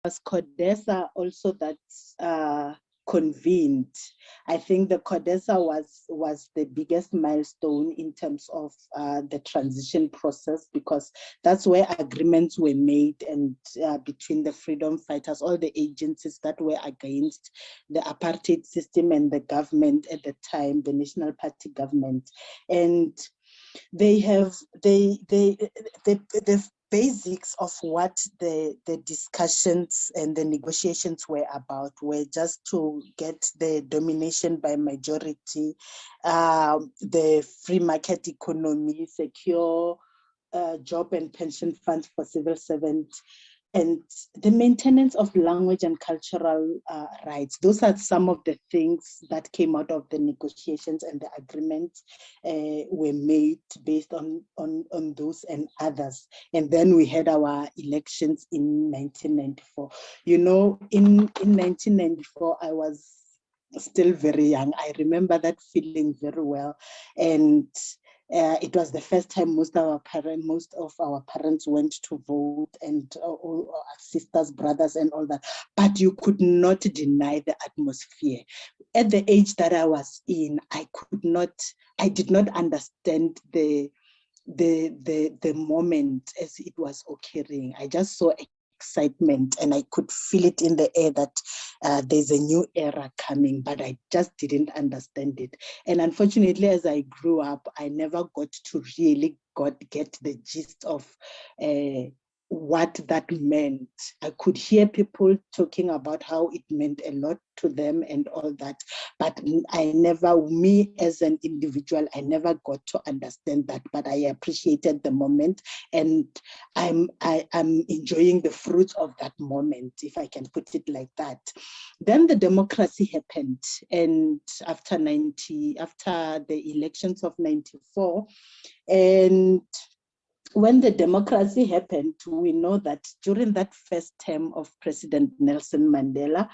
Was CODESA also that convened. I think the CODESA was the biggest milestone in terms of the transition process, because that's where agreements were made and between the freedom fighters, all the agencies that were against the apartheid system and the government at the time, the National Party government. And the basics of what the discussions and the negotiations were about were just to get the domination by majority, the free market economy, secure job and pension funds for civil servants, and the maintenance of language and cultural rights. Those are some of the things that came out of the negotiations, and the agreements were made based on those and others. And then we had our elections in 1994. You know, in 1994, I was still very young. I remember that feeling very well. And it was the first time most of our parents went to vote, and all our sisters, brothers, and all that. But you could not deny the atmosphere. At the age that I was in, I did not understand the moment as it was occurring. I just saw excitement, and I could feel it in the air that there's a new era coming, but I just didn't understand it. And unfortunately, as I grew up, I never got to really get the gist of what that meant. I could hear people talking about how it meant a lot to them and all that, but me as an individual, I never got to understand that, but I appreciated the moment, and I'm enjoying the fruits of that moment, if I can put it like that. Then the democracy happened, and after the elections of 94, and when the democracy happened, we know that during that first term of President Nelson Mandela,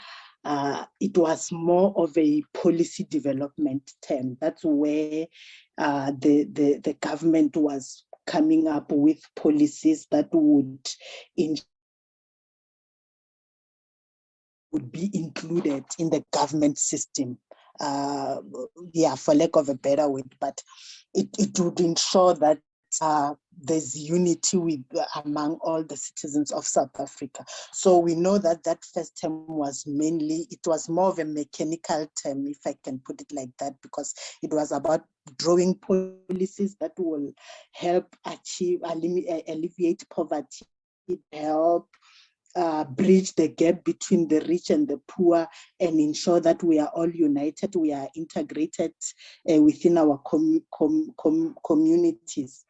it was more of a policy development term. That's where the government was coming up with policies that would be included in the government system. For lack of a better word, but it would ensure that there's unity among all the citizens of South Africa. So we know that first term was more of a mechanical term, if I can put it like that, because it was about drawing policies that will help alleviate poverty, help bridge the gap between the rich and the poor, and ensure that we are all united, we are integrated within our communities.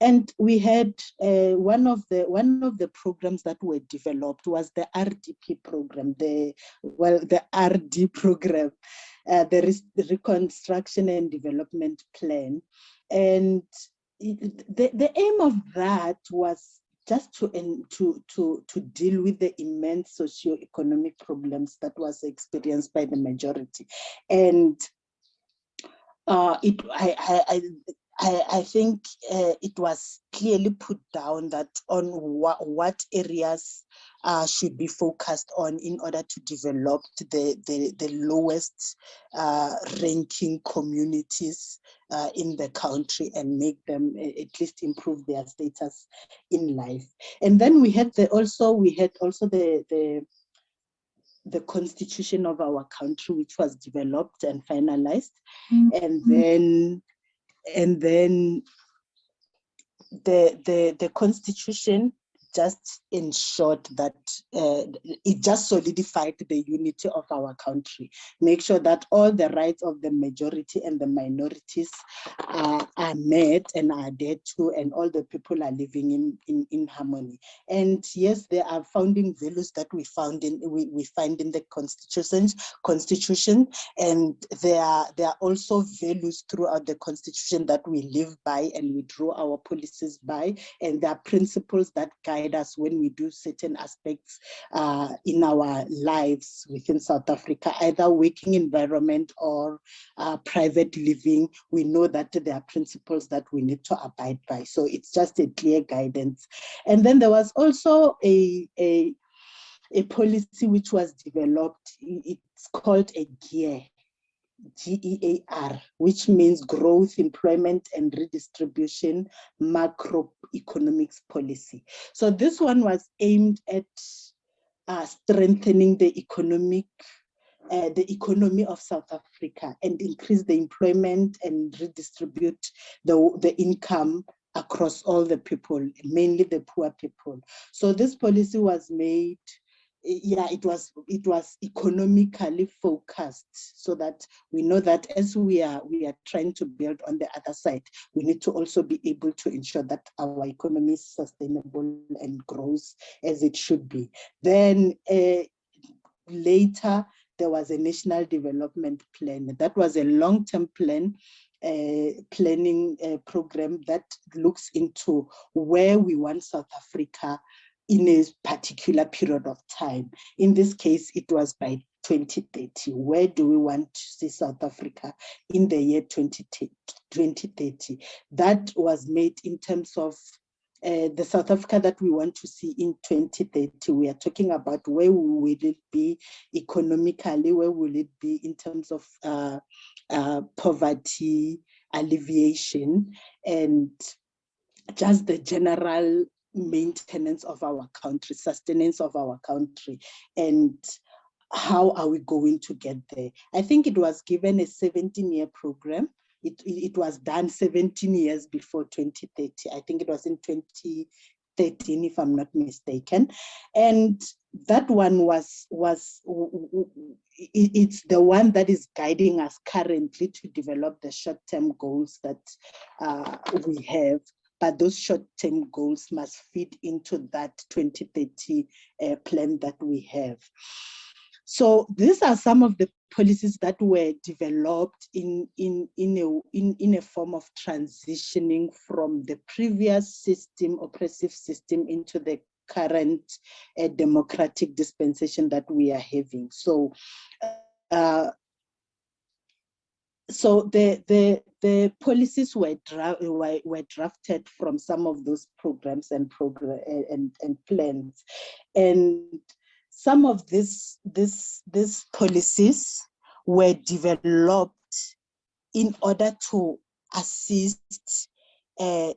And we had one of the programs that were developed was the Rtp program, the RD program, the Reconstruction and Development Plan. And the aim of that was just to deal with the immense socio-economic problems that was experienced by the majority. And I think it was clearly put down that on what areas should be focused on in order to develop the lowest ranking communities in the country and make them at least improve their status in life. And then we had also the constitution of our country, which was developed and finalized. Mm-hmm. And then the constitution just ensured that it just solidified the unity of our country, make sure that all the rights of the majority and the minorities are met and are adhered to, and all the people are living in harmony. And yes, there are founding values that we find in the constitution, and there are also values throughout the constitution that we live by and we draw our policies by, and there are principles that guide us when when we do certain aspects in our lives within South Africa, either working environment or private living, we know that there are principles that we need to abide by. So it's just a clear guidance. And then there was also a policy which was developed. It's called a GEAR, GEAR, which means Growth, Employment and Redistribution Macroeconomics Policy. So this one was aimed at strengthening the economy of South Africa and increase the employment and redistribute the income across all the people, mainly the poor people. So this policy was made, it was economically focused, so that we know that as we are trying to build on the other side, we need to also be able to ensure that our economy is sustainable and grows as it should be. Then later, there was a national development plan. That was a long-term plan, planning program that looks into where we want South Africa in a particular period of time. In this case, it was by 2030. Where do we want to see South Africa in the year 2030? That was made in terms of the South Africa that we want to see in 2030. We are talking about where will it be economically, where will it be in terms of poverty alleviation, and just the general maintenance of our country, sustenance of our country, and how are we going to get there? I think it was given a 17-year program. It was done 17 years before 2030. I think it was in 2013, if I'm not mistaken. And that one it's the one that is guiding us currently to develop the short-term goals that we have. But those short-term goals must fit into that 2030 plan that we have. So these are some of the policies that were developed in a form of transitioning from the previous system, oppressive system, into the current democratic dispensation that we are having. So the policies were drafted from some of those programs and plans, and some of these policies were developed in order to assist to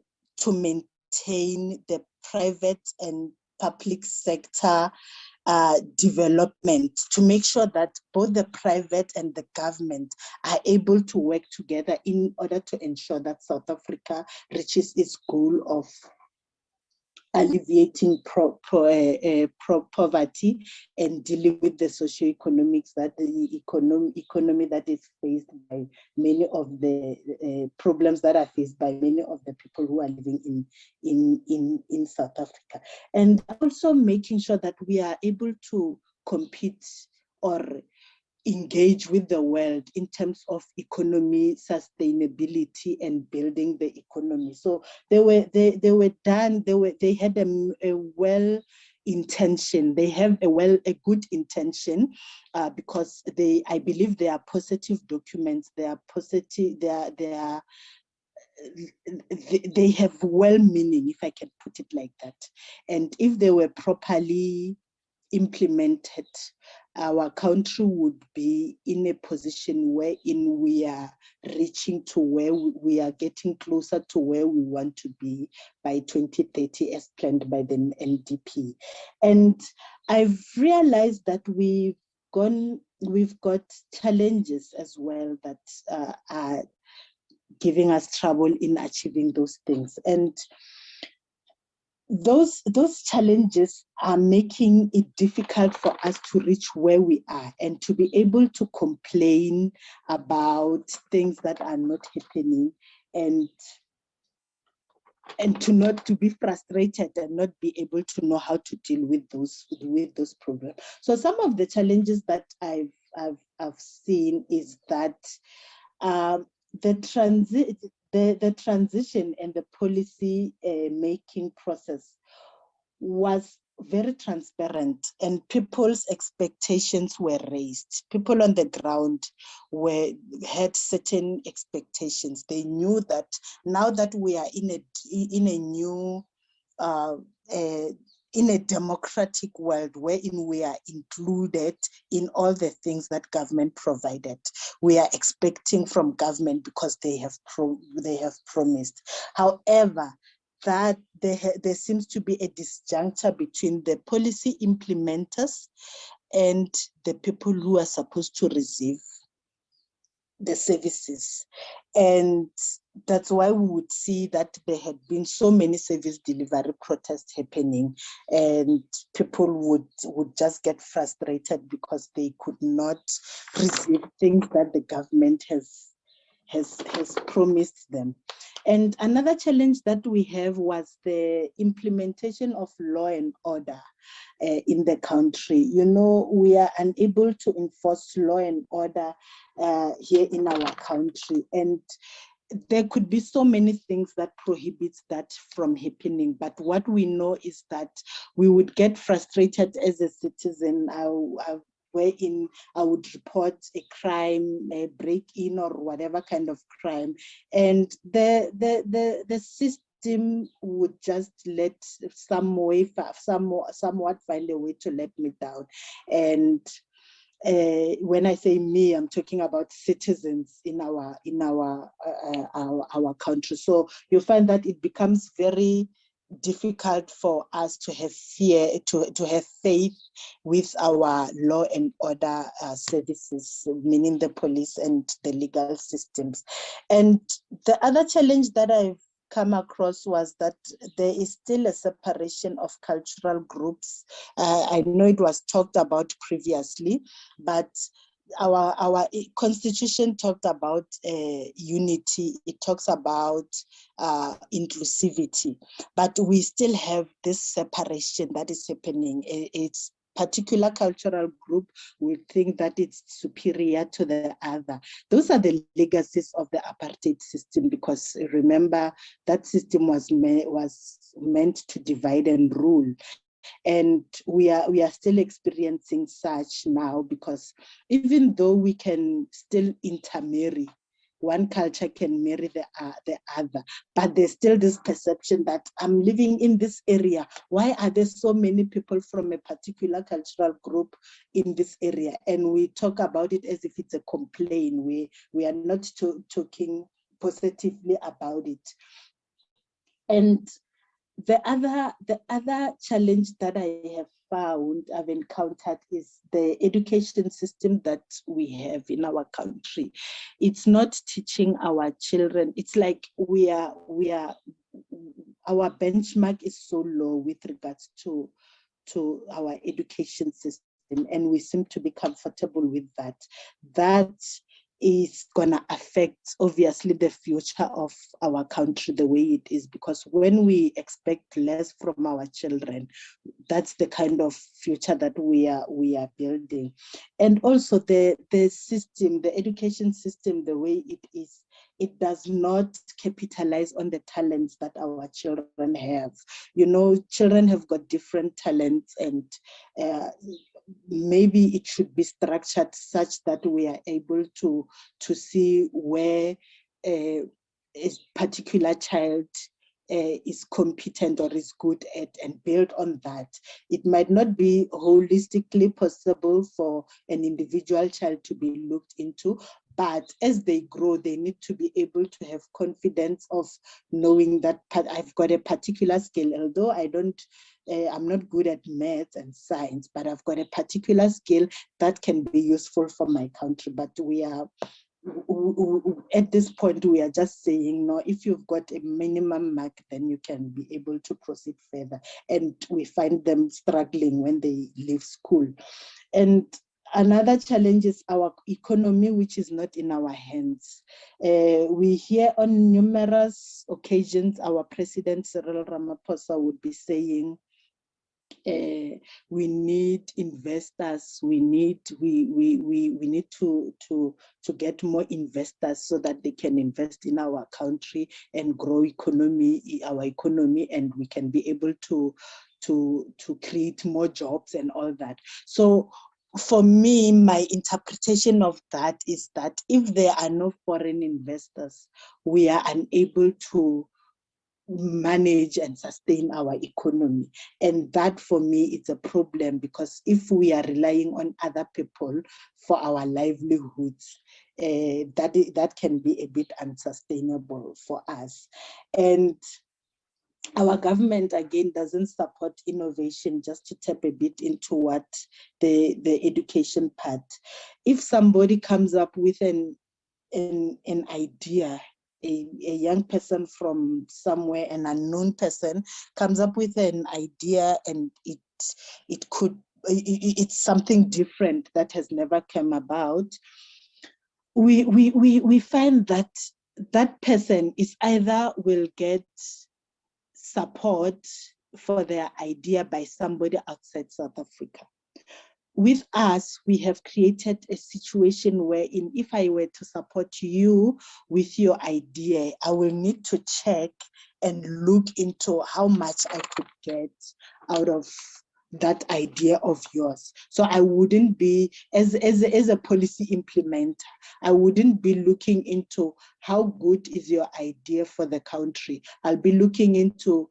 maintain the private and public sector development, to make sure that both the private and the government are able to work together in order to ensure that South Africa reaches its goal of alleviating poverty and dealing with the socioeconomics, that the economy that is faced by many of the problems that are faced by many of the people who are living in South Africa. And also making sure that we are able to compete or engage with the world in terms of economy, sustainability, and building the economy. So they had a well intention. They have a good intention because I believe they are positive documents. They are positive. They have well meaning, if I can put it like that. And if they were properly implemented, our country would be in a position wherein we are reaching to where we are getting closer to where we want to be by 2030 as planned by the NDP. And I've realized that we've got challenges as well that are giving us trouble in achieving those things. And those challenges are making it difficult for us to reach where we are and to be able to complain about things that are not happening, and to be frustrated and not be able to know how to deal with those problems. So some of the challenges that I've seen is that the transition and the policy making process was very transparent, and people's expectations were raised. People on the ground had certain expectations. They knew that now that we are in a new in a democratic world wherein we are included in all the things that government provided, we are expecting from government because they have promised. However, that there seems to be a disjuncture between the policy implementers and the people who are supposed to receive the services. And that's why we would see that there had been so many service delivery protests happening, and people would just get frustrated because they could not receive things that the government has promised them. And another challenge that we have was the implementation of law and order in the country. You know, we are unable to enforce law and order here in our country. And there could be so many things that prohibits that from happening. But what we know is that we would get frustrated as a citizen. Wherein I would report a crime, a break-in or whatever kind of crime, and the system would just somewhat find a way to let me down. And when I say me, I'm talking about citizens in our country. So you find that it becomes very difficult for us to have to have faith with our law and order services, meaning the police and the legal systems. And the other challenge that I've come across was that there is still a separation of cultural groups. I know it was talked about previously, but our constitution talked about unity. It talks about inclusivity, but we still have this separation that is happening. It's particular cultural group will think that it's superior to the other. Those are the legacies of the apartheid system, because remember that system was meant to divide and rule. And we are still experiencing such now, because even though we can still intermarry, one culture can marry the other, but there's still this perception that I'm living in this area. Why are there so many people from a particular cultural group in this area? And we talk about it as if it's a complaint. We are not talking positively about it. And the other challenge that I've encountered is the education system that we have in our country. It's not teaching our children. It's like our benchmark is so low with regards to our education system, and we seem to be comfortable with that. That is going to affect, obviously, the future of our country the way it is, because when we expect less from our children, that's the kind of future that we are building. And also the system, the education system, the way it is, it does not capitalize on the talents that our children have. You know, children have got different talents, and maybe it should be structured such that we are able to see where a particular child is competent or is good at, and build on that. It might not be holistically possible for an individual child to be looked into, but as they grow, they need to be able to have confidence of knowing that I've got a particular skill, although I'm not good at math and science, but I've got a particular skill that can be useful for my country. But at this point, we are just saying, no, if you've got a minimum mark, then you can be able to proceed further. And we find them struggling when they leave school. And another challenge is our economy, which is not in our hands. We hear on numerous occasions, our President Cyril Ramaphosa would be saying, we need investors. We need to get more investors so that they can invest in our country and grow our economy, and we can be able to create more jobs and all that. So for me, my interpretation of that is that if there are no foreign investors, we are unable to manage and sustain our economy. And that for me is a problem, because if we are relying on other people for our livelihoods, that can be a bit unsustainable for us. And our government, again, doesn't support innovation. Just to tap a bit into what the education part. If somebody comes up with an idea, a young person from somewhere, an unknown person comes up with an idea, and it's something different that has never come about, we find that that person is either will get support for their idea by somebody outside South Africa. With us, we have created a situation wherein if I were to support you with your idea, I will need to check and look into how much I could get out of that idea of yours. So I wouldn't be, as a policy implementer, I wouldn't be looking into how good is your idea for the country. I'll be looking into,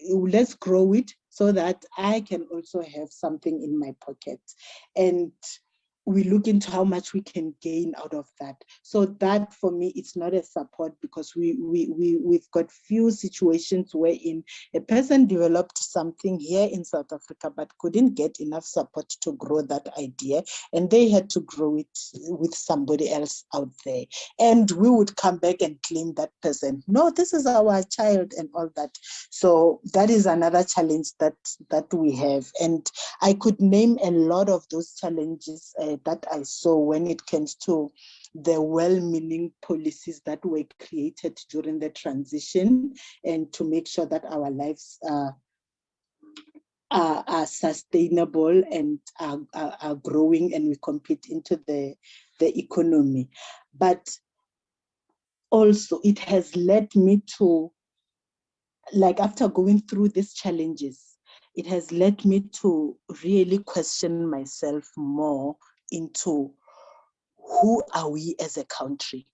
let's grow it so that I can also have something in my pocket. And we look into how much we can gain out of that. So that for me, it's not a support, because we've got few situations wherein a person developed something here in South Africa but couldn't get enough support to grow that idea, and they had to grow it with somebody else out there. And we would come back and claim that person, no, this is our child and all that. So that is another challenge that we have. And I could name a lot of those challenges that I saw when it comes to the well-meaning policies that were created during the transition, and to make sure that our lives are sustainable and are growing, and we compete into the economy. But also it has led me to, like, after going through these challenges, it has led me to really question myself more into who are we as a country?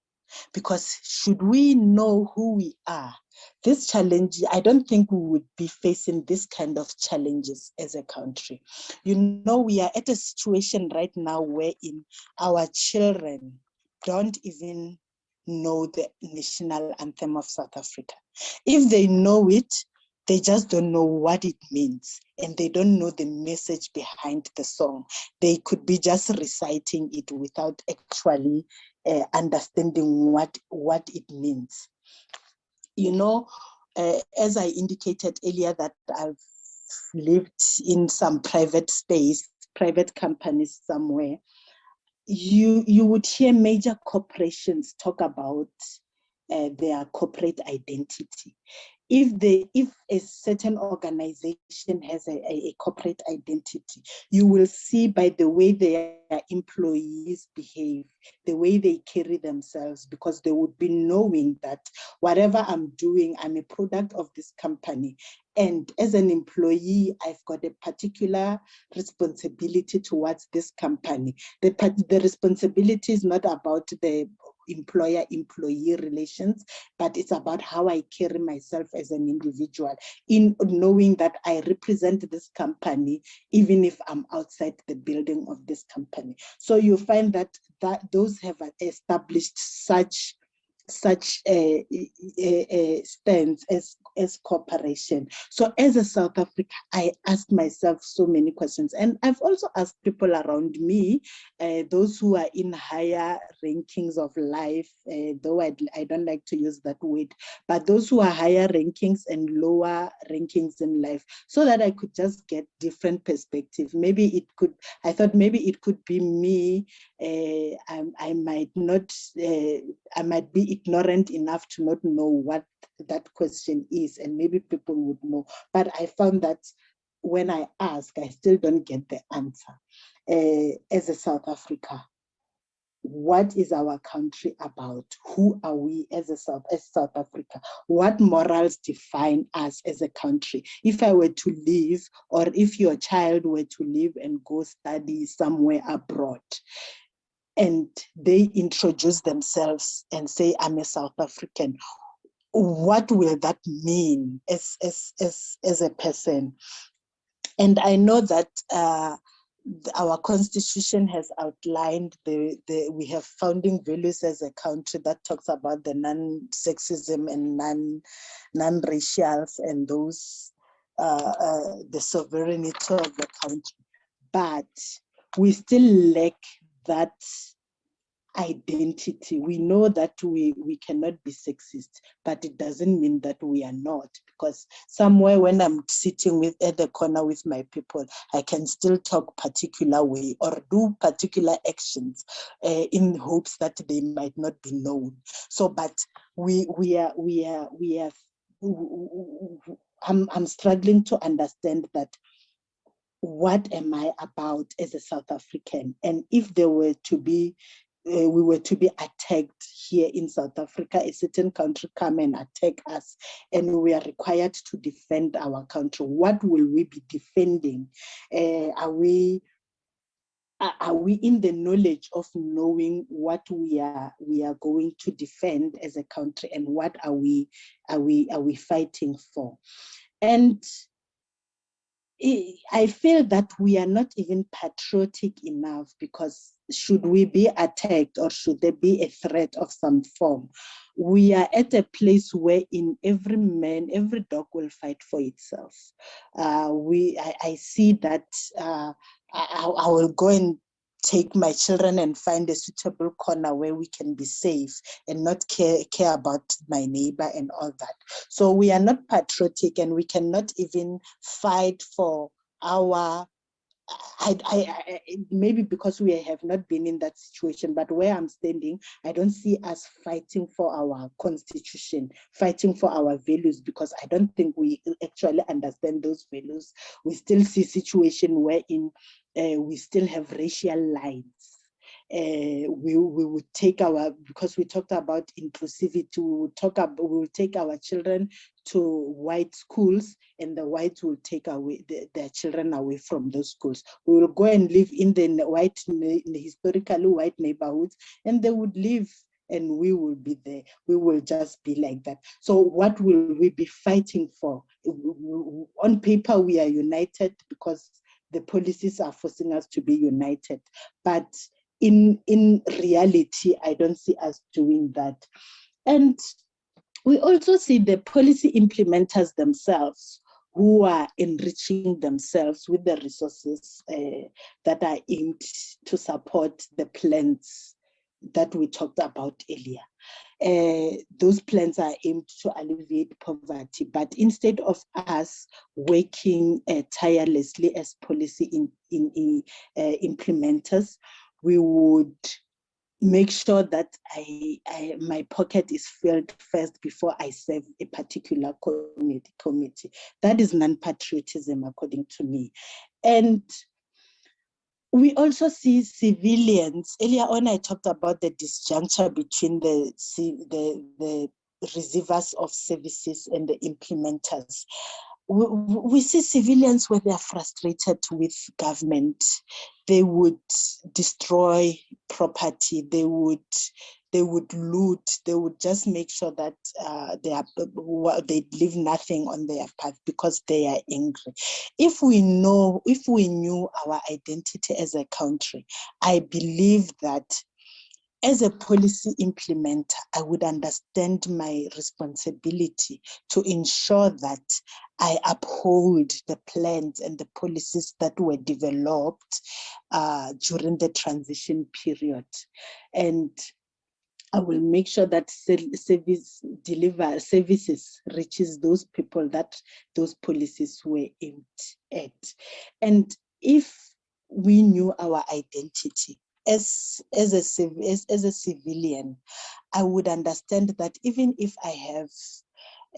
Because should we know who we are, this challenge, I don't think we would be facing this kind of challenges as a country. You know, we are at a situation right now wherein our children don't even know the national anthem of South Africa. If they know it, they just don't know what it means, and they don't know the message behind the song. They could be just reciting it without actually understanding what it means. You know, as I indicated earlier, that I've lived in some private space, private companies somewhere, you would hear major corporations talk about their corporate identity. If a certain organization has a corporate identity, you will see by the way their employees behave, the way they carry themselves, because they would be knowing that whatever I'm doing, I'm a product of this company. And as an employee, I've got a particular responsibility towards this company. The responsibility is not about the employer-employee relations, but it's about how I carry myself as an individual, in knowing that I represent this company, even if I'm outside the building of this company. So you find that those have established such a stance as cooperation. So as a South Africa, I asked myself so many questions, and I've also asked people around me, those who are in higher rankings of life, though I don't like to use that word, but those who are higher rankings and lower rankings in life, so that I could just get different perspective. I thought maybe it could be me. I might be ignorant enough to not know what that question is, and maybe people would know. But I found that when I ask, I still don't get the answer. As a South Africa, what is our country about? Who are we as South Africa? What morals define us as a country? If I were to leave, or if your child were to leave and go study somewhere abroad, and they introduce themselves and say, I'm a South African, what will that mean as a person? And I know that our constitution has outlined we have founding values as a country that talks about the non-sexism and non-racials and those the sovereignty of the country, but we still lack that identity. We know that we cannot be sexist, but it doesn't mean that we are not, because somewhere when I'm sitting at the corner with my people, I can still talk particular way or do particular actions in hopes that they might not be known. So, but I'm struggling to understand that what am I about as a South African? And if there were to be we were to be attacked here in South Africa, a certain country come and attack us, and we are required to defend our country, what will we be defending? Are we in the knowledge of knowing what we are going to defend as a country, and what are we fighting for? And I feel that we are not even patriotic enough, because should we be attacked or should there be a threat of some form, we are at a place where in every man, every dog will fight for itself. I see that I will go and take my children and find a suitable corner where we can be safe and not care about my neighbor and all that. So we are not patriotic, and we cannot even fight for our maybe because we have not been in that situation, but where I'm standing, I don't see us fighting for our constitution, fighting for our values, because I don't think we actually understand those values. We still see situation wherein we still have racial lines. We would take because we talked about inclusivity, we will take our children to white schools, and the whites will take away their children away from those schools. We will go and live in the historically white neighborhoods, and they would live, and we will be there. We will just be like that. So what will we be fighting for? On paper, we are united because the policies are forcing us to be united, but in reality, I don't see us doing that. And we also see the policy implementers themselves, who are enriching themselves with the resources that are aimed to support the plans that we talked about earlier. Those plans are aimed to alleviate poverty, but instead of us working tirelessly as policy implementers, we would make sure that my pocket is filled first before I serve a particular committee. That is non-patriotism, according to me. And we also see civilians. Earlier on, I talked about the disjuncture between the receivers of services and the implementers. We see civilians where they are frustrated with government. They would destroy property. They would loot. They would just make sure that they leave nothing on their path because they are angry. If we knew our identity as a country, I believe that as a policy implementer, I would understand my responsibility to ensure that I uphold the plans and the policies that were developed during the transition period. And I will make sure that services reaches those people that those policies were aimed at. And if we knew our identity, as a civilian, I would understand that even if I have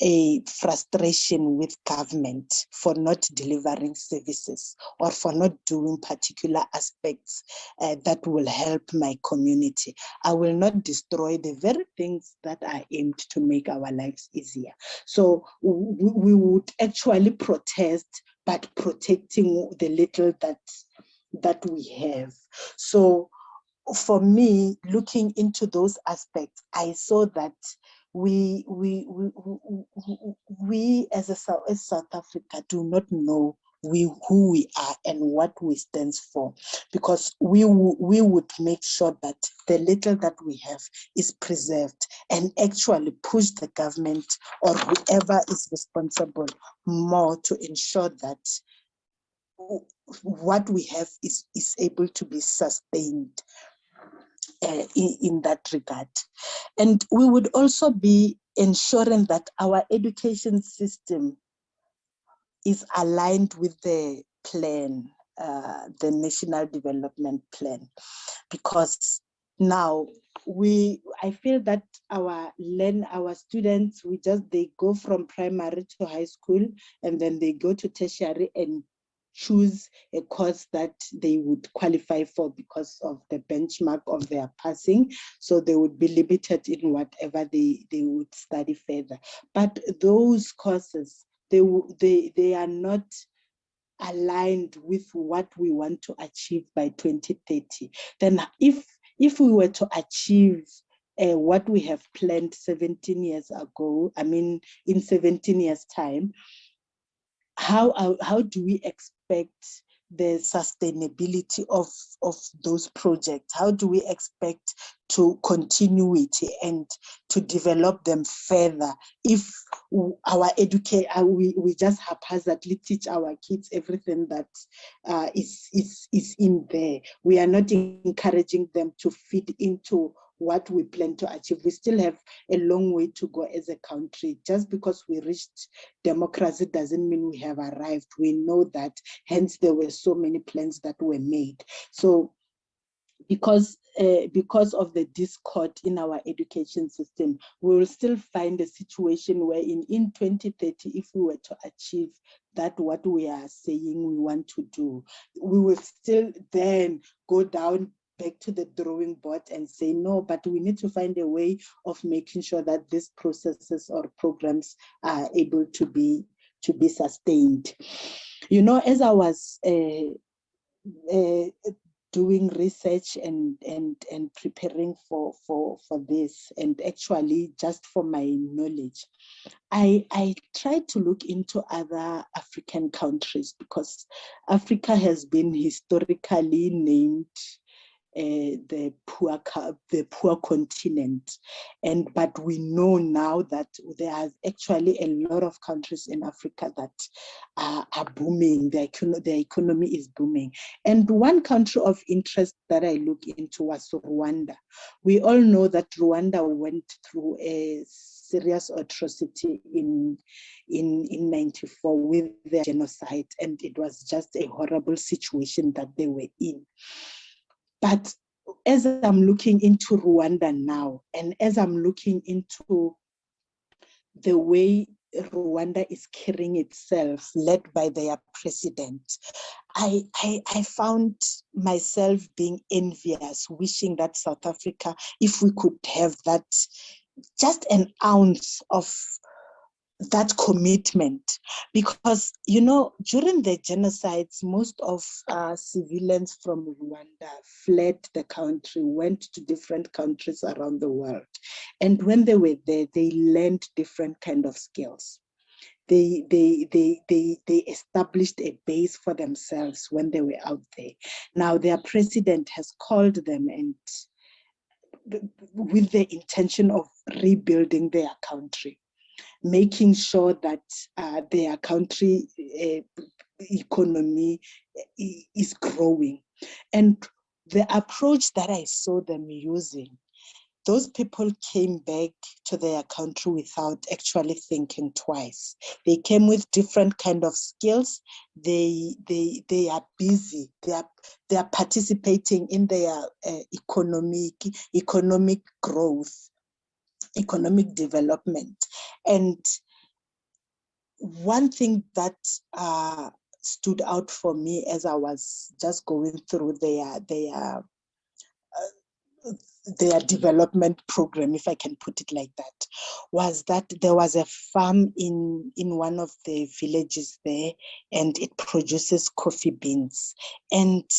a frustration with government for not delivering services or for not doing particular aspects that will help my community. I will not destroy the very things that are aimed to make our lives easier. So we would actually protest, but protecting the little that we have. So for me, looking into those aspects, I saw that we as South Africa do not know who we are and what we stand for, because we would make sure that the little that we have is preserved and actually push the government or whoever is responsible more to ensure that what we have is able to be sustained in that regard. And we would also be ensuring that our education system is aligned with the plan, the National Development Plan, because now I feel that our students, they go from primary to high school, and then they go to tertiary and choose a course that they would qualify for because of the benchmark of their passing. So they would be limited in whatever they would study further. But those courses, they are not aligned with what we want to achieve by 2030. Then if we were to achieve what we have planned 17 years ago, in 17 years' time, how do we expect the sustainability of those projects? How do we expect to continuity and to develop them further if our we just haphazardly teach our kids everything that is in there? We are not encouraging them to fit into what we plan to achieve. We still have a long way to go as a country. Just because we reached democracy doesn't mean we have arrived. We know that, hence there were so many plans that were made. So because of the discord in our education system, we will still find a situation where in 2030, if we were to achieve that what we are saying we want to do, we will still then go down back to the drawing board and say, no, but we need to find a way of making sure that these processes or programs are able to be sustained. As I was doing research and preparing for this, and actually just for my knowledge, I tried to look into other African countries, because Africa has been historically named the poor continent, but we know now that there are actually a lot of countries in Africa that are booming. Their economy is booming, and one country of interest that I look into was Rwanda. We all know that Rwanda went through a serious atrocity in 94 with their genocide, and it was just a horrible situation that they were in. But as I'm looking into Rwanda now, and as I'm looking into the way Rwanda is carrying itself, led by their president, I found myself being envious, wishing that South Africa, if we could have that, just an ounce of that commitment, because during the genocides, most of civilians from Rwanda fled the country, went to different countries around the world, and when they were there, they learned different kind of skills. They established a base for themselves when they were out there. Now their president has called them, and with the intention of rebuilding their country, making sure that their country economy is growing. And the approach that I saw them using, those people came back to their country without actually thinking twice. They came with different kind of skills. They are busy. They are participating in their economic growth, economic development. And one thing that stood out for me as I was just going through their development program, if I can put it like that, was that there was a farm in one of the villages there, and it produces coffee beans. And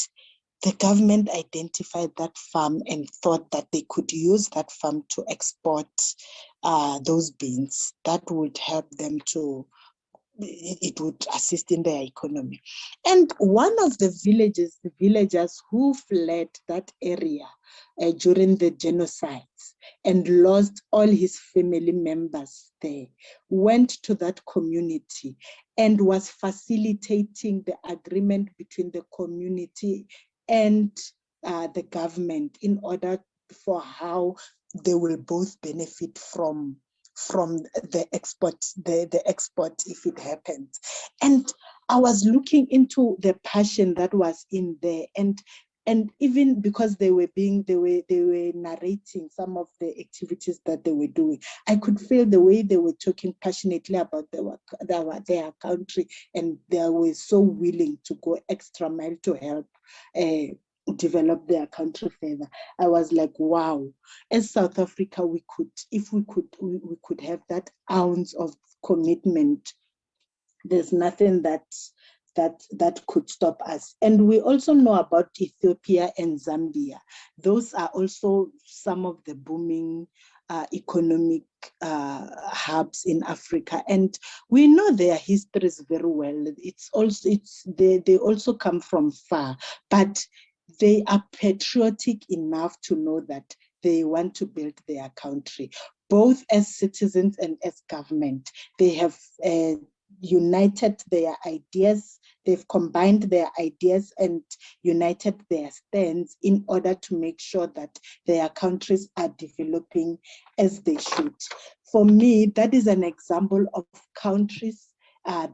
the government identified that farm and thought that they could use that farm to export those beans. That would help them to, it would assist in their economy. And one of the villagers who fled that area during the genocides and lost all his family members there, went to that community and was facilitating the agreement between the community and the government in order for how they will both benefit from the export, the export if it happens. And I was looking into the passion that was in there, and even because they were narrating some of the activities that they were doing, I could feel the way they were talking passionately about their country, and they were so willing to go extra mile to help develop their country further. I was like, wow, as South Africa, we could have that ounce of commitment. There's nothing that could stop us. And we also know about Ethiopia and Zambia. Those are also some of the booming economic hubs in Africa, and we know their histories very well. They also come from far, but they are patriotic enough to know that they want to build their country, both as citizens and as government. They have united their ideas, they've combined their ideas and united their stands in order to make sure that their countries are developing as they should. For me, that is an example of countries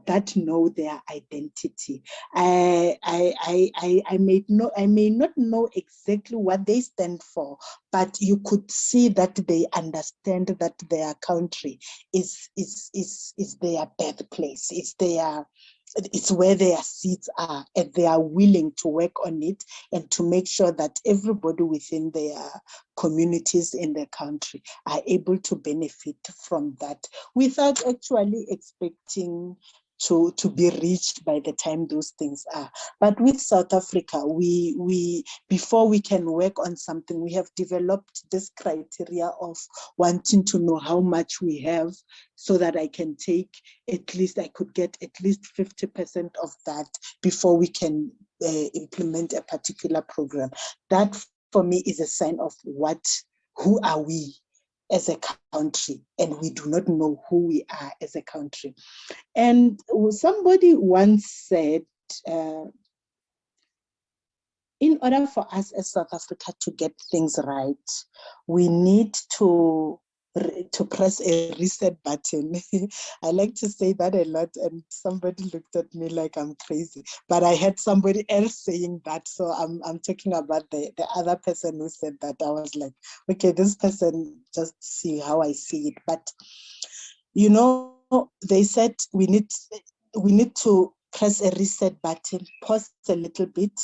that know their identity. I may not know exactly what they stand for, but you could see that they understand that their country is their birthplace. It's where their seats are, and they are willing to work on it and to make sure that everybody within their communities in the country are able to benefit from that without actually expecting to be reached by the time those things are. But with South Africa, we before we can work on something, we have developed this criteria of wanting to know how much we have, so that I could get at least 50% of that before we can implement a particular program. That for me is a sign of who are we as a country, and we do not know who we are as a country. And somebody once said, in order for us as South Africa to get things right, we need to press a reset button. I like to say that a lot, and somebody looked at me like I'm crazy, but I had somebody else saying that, so I'm talking about the other person who said that. I was like, okay, this person just see how I see it. But they said we need to press a reset button, pause a little bit,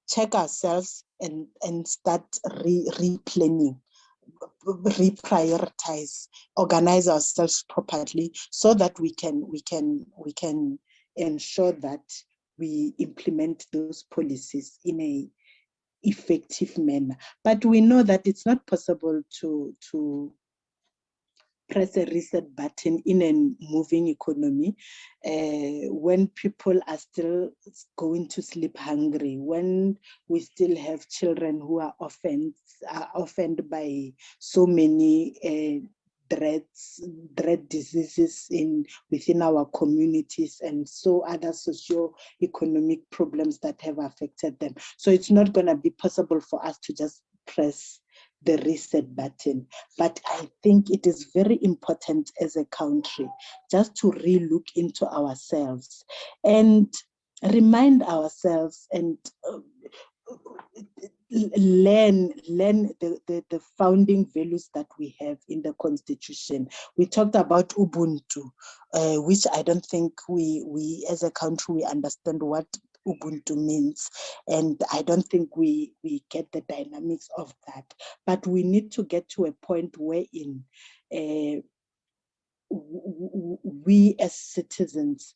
check ourselves, and start replanning, reprioritize, organize ourselves properly, so that we can ensure that we implement those policies in a effective manner. But we know that it's not possible to press a reset button in a moving economy when people are still going to sleep hungry, when we still have children who are orphaned by so many dread diseases within our communities, and so other socio-economic problems that have affected them. So it's not going to be possible for us to just press the reset button. But I think it is very important as a country just to re-look into ourselves and remind ourselves and learn the founding values that we have in the Constitution. We talked about Ubuntu, which I don't think we as a country we understand what Ubuntu means, and I don't think we get the dynamics of that. But we need to get to a point wherein we as citizens,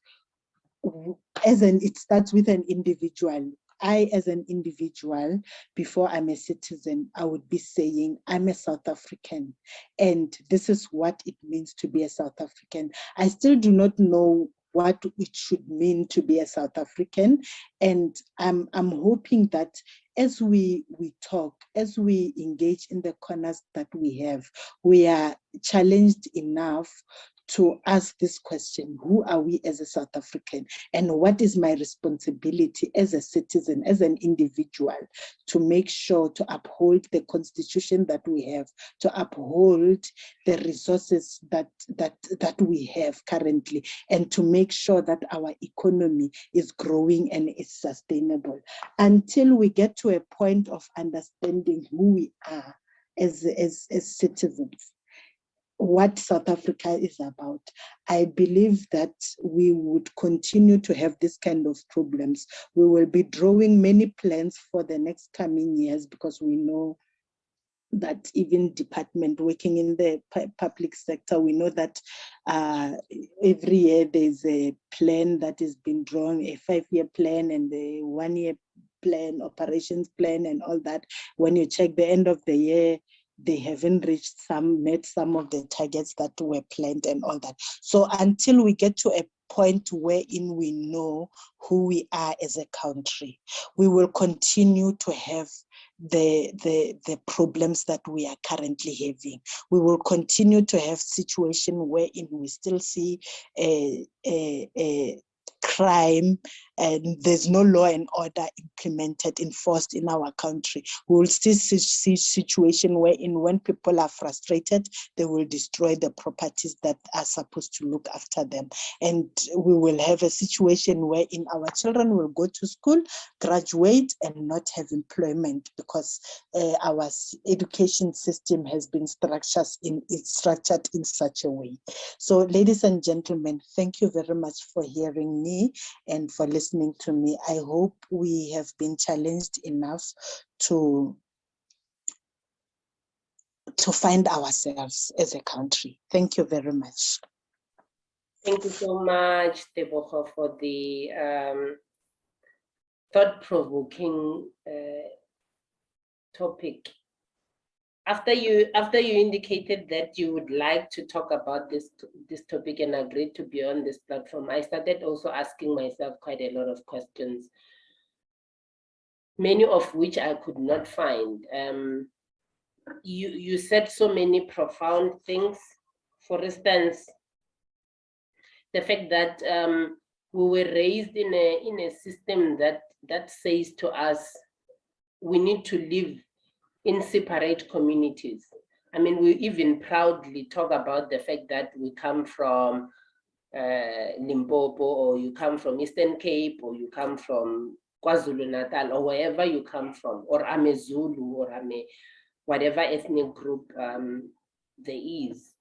it starts with an individual. I, as an individual, before I'm a citizen, I would be saying, I'm a South African, and this is what it means to be a South African. I still do not know what it should mean to be a South African, and I'm hoping that as we talk, as we engage in the corners that we are challenged enough to ask this question: who are we as a South African, and what is my responsibility as a citizen, as an individual, to make sure to uphold the Constitution that we have, to uphold the resources that we have currently, and to make sure that our economy is growing and is sustainable. Until we get to a point of understanding who we are as citizens, what South Africa is about, I believe that we would continue to have this kind of problems. We will be drawing many plans for the next coming years, because we know that even department working in the public sector, we know that every year there's a plan that is being drawn, a 5-year plan and a 1-year plan, operations plan and all that. When you check the end of the year, they haven't met some of the targets that were planned and all that. So until we get to a point wherein we know who we are as a country, we will continue to have the problems that we are currently having. We will continue to have situations wherein we still see a crime, and there's no law and order implemented, enforced in our country. We will still see situation wherein when people are frustrated, they will destroy the properties that are supposed to look after them. And we will have a situation wherein our children will go to school, graduate, and not have employment, because our education system has been structured in such a way. So, ladies and gentlemen, thank you very much for hearing me and for listening to me. I hope we have been challenged enough to find ourselves as a country. Thank you very much. Thank you so much, Tebogo, for the thought-provoking topic. After you indicated that you would like to talk about this topic and agreed to be on this platform, I started also asking myself quite a lot of questions, many of which I could not find. You said so many profound things. For instance, the fact that we were raised in a system that says to us we need to live in separate communities. I mean, we even proudly talk about the fact that we come from Limpopo, or you come from Eastern Cape, or you come from KwaZulu-Natal, or wherever you come from, or I'm a Zulu, or I'm a whatever ethnic group there is.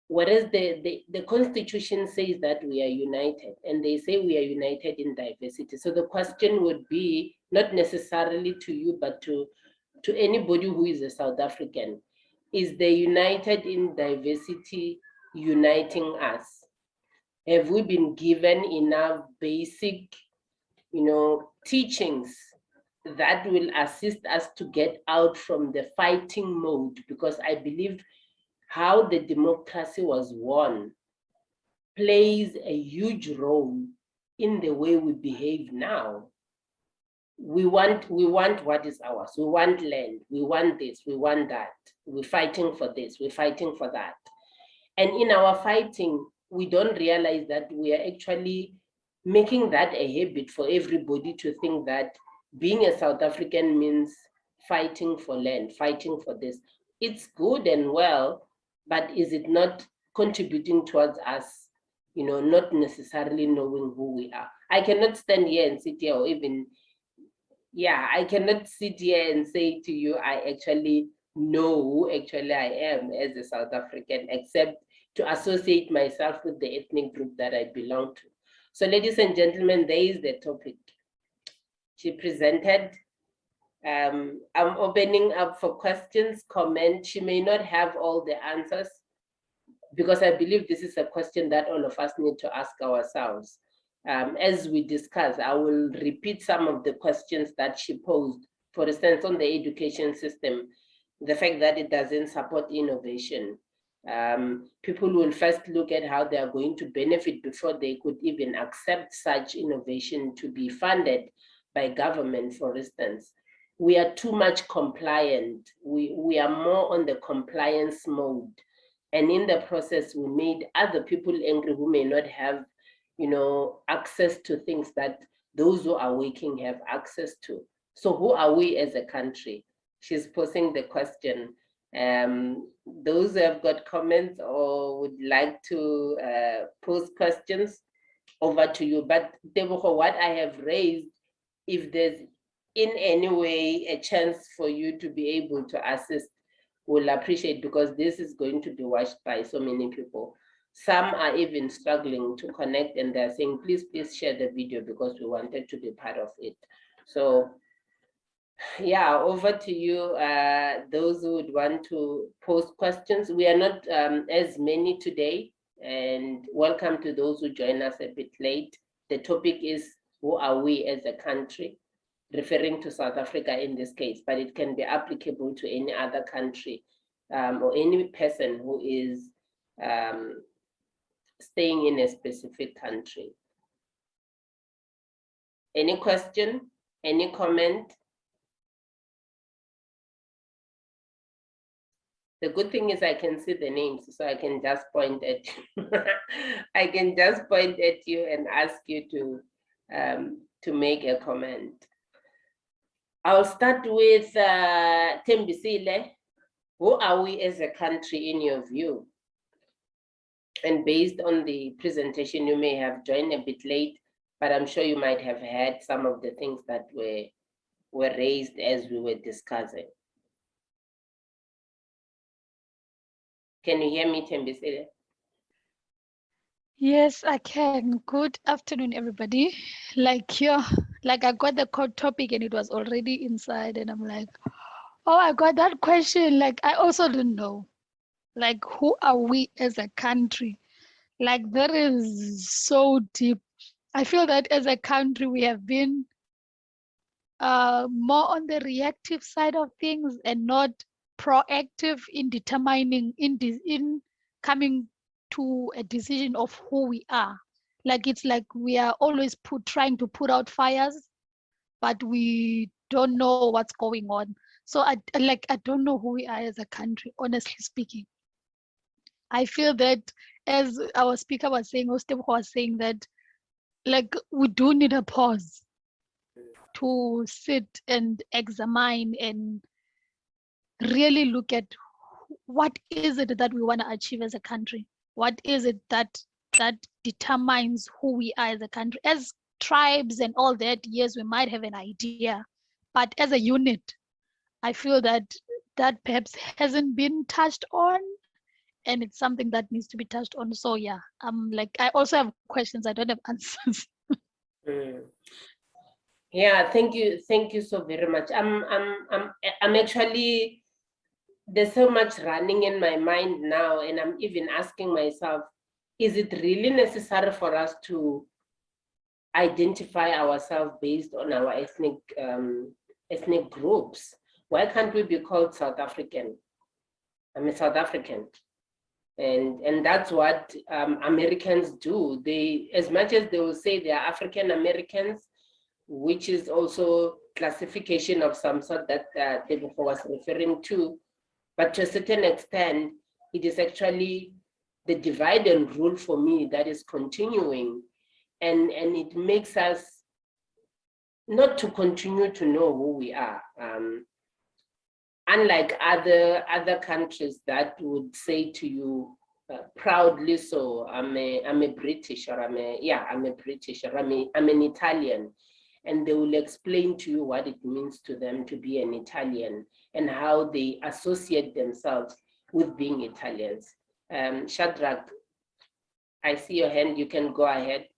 Whereas the Constitution says that we are united, and they say we are united in diversity. So the question would be, not necessarily to you, but to anybody who is a South African, is the united in diversity uniting us? Have we been given enough basic, teachings that will assist us to get out from the fighting mode? Because I believe how the democracy was won plays a huge role in the way we behave now. We want what is ours. We want land. We want this. We want that. We're fighting for this. We're fighting for that. And in our fighting, we don't realize that we are actually making that a habit for everybody to think that being a South African means fighting for land, fighting for this. It's good and well, but is it not contributing towards us, not necessarily knowing who we are? I cannot stand here and sit here, or even yeah, I cannot sit here and say to you, I actually know who actually I am as a South African, except to associate myself with the ethnic group that I belong to. So ladies and gentlemen, there is the topic. She presented. I'm opening up for questions, comments. She may not have all the answers, because I believe this is a question that all of us need to ask ourselves. As we discuss, I will repeat some of the questions that she posed. For instance, on the education system, the fact that it doesn't support innovation. People will first look at how they are going to benefit before they could even accept such innovation to be funded by government, for instance. We are too much compliant. We are more on the compliance mode. And in the process, we made other people angry who may not have, access to things that those who are working have access to. So who are we as a country? She's posing the question. Those who have got comments or would like to pose questions, over to you. But Tebogo, what I have raised, if there's in any way a chance for you to be able to assist, we'll appreciate, because this is going to be watched by so many people. Some are even struggling to connect, and they're saying, please share the video because we wanted to be part of it. So yeah, over to you, those who would want to pose questions. We are not as many today, and welcome to those who join us a bit late. The topic is, who are we as a country? Referring to South Africa in this case, but it can be applicable to any other country or any person who is staying in a specific country. Any question? Any comment? The good thing is I can see the names, so I can just point at you. I can just point at you and ask you to make a comment. I'll start with Tembisile. Who are we as a country in your view? And based on the presentation, you may have joined a bit late, but I'm sure you might have heard some of the things that were raised as we were discussing. Can you hear me, Tembisile? Yes, I can. Good afternoon, everybody. I got the core topic and it was already inside, and I'm like, oh, I got that question. I also don't know. Who are we as a country? That is so deep. I feel that as a country, we have been more on the reactive side of things and not proactive in determining, in coming to a decision of who we are. It's like we are always trying to put out fires, but we don't know what's going on. So I don't know who we are as a country, honestly speaking. I feel that, as our speaker was saying, Ostep was saying, that we do need a pause to sit and examine and really look at what is it that we want to achieve as a country. What is it that determines who we are as a country? As tribes and all that, yes, we might have an idea, but as a unit, I feel that perhaps hasn't been touched on, and it's something that needs to be touched on. So yeah, I also have questions. I don't have answers. Yeah, thank you so very much. I'm actually, there's so much running in my mind now, and I'm even asking myself, is it really necessary for us to identify ourselves based on our ethnic groups? Why can't we be called South African? I'm a South African. And that's what Americans do. They, as much as they will say they are African Americans, which is also classification of some sort that Tebogo was referring to, but to a certain extent, it is actually the divide and rule for me that is continuing, and it makes us not to continue to know who we are. Unlike other countries that would say to you proudly, so I'm a British, or I'm a British, or I'm an Italian. and they will explain to you what it means to them to be an Italian and how they associate themselves with being Italians. Shadrach, I see your hand, you can go ahead.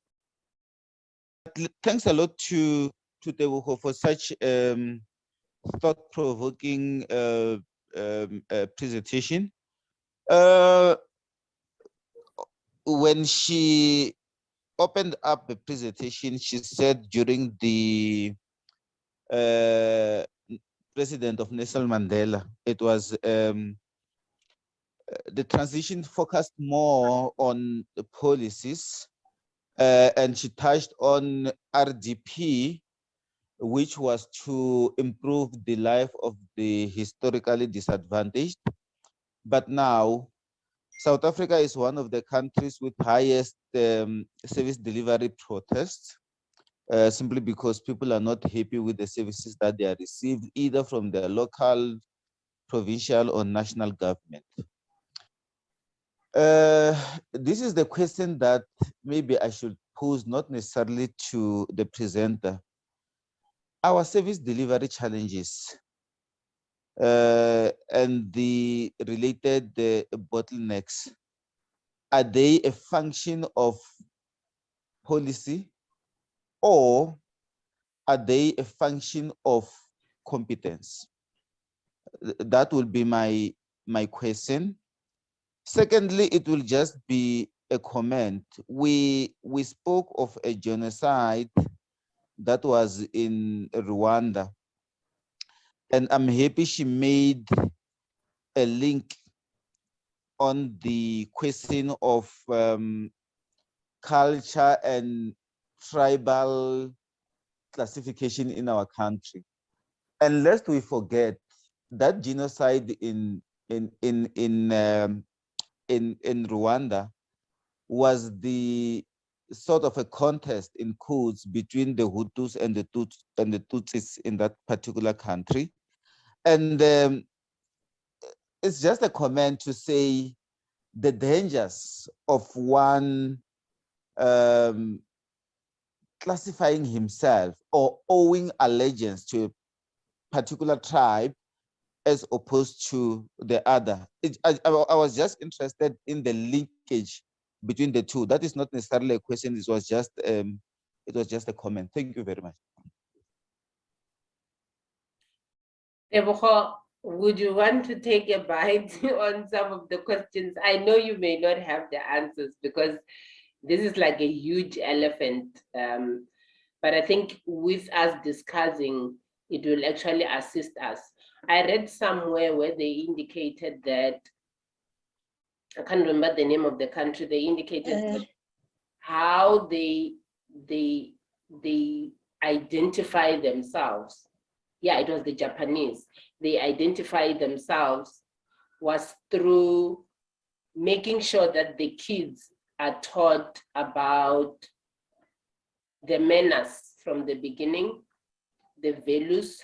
Thanks a lot to Tebogo for such thought-provoking presentation. When she opened up the presentation, she said during the president of Nelson Mandela, it was the transition focused more on the policies, and she touched on RDP, which was to improve the life of the historically disadvantaged. But now, South Africa is one of the countries with highest service delivery protests, simply because people are not happy with the services that they are received, either from their local, provincial, or national government. This is the question that maybe I should pose, not necessarily to the presenter. Our service delivery challenges and the related bottlenecks, are they a function of policy, or are they a function of competence? That will be my question. Secondly, it will just be a comment. We spoke of a genocide that was in Rwanda, and I'm happy she made a link on the question of culture and tribal classification in our country. And lest we forget that genocide in Rwanda was the sort of a contest in quotes between the Hutus and the Tutsis in that particular country. And it's just a comment to say the dangers of one classifying himself or owing allegiance to a particular tribe as opposed to the other. I was just interested in the linkage between the two. That is not necessarily a question. It was just a comment. Thank you very much. Tebogo, would you want to take a bite on some of the questions? I know you may not have the answers because this is like a huge elephant. But I think with us discussing, it will actually assist us. I read somewhere where they indicated that, I can't remember the name of the country, they indicated that how they identify themselves. Yeah, it was the Japanese. They identify themselves was through making sure that the kids are taught about the manners from the beginning, the values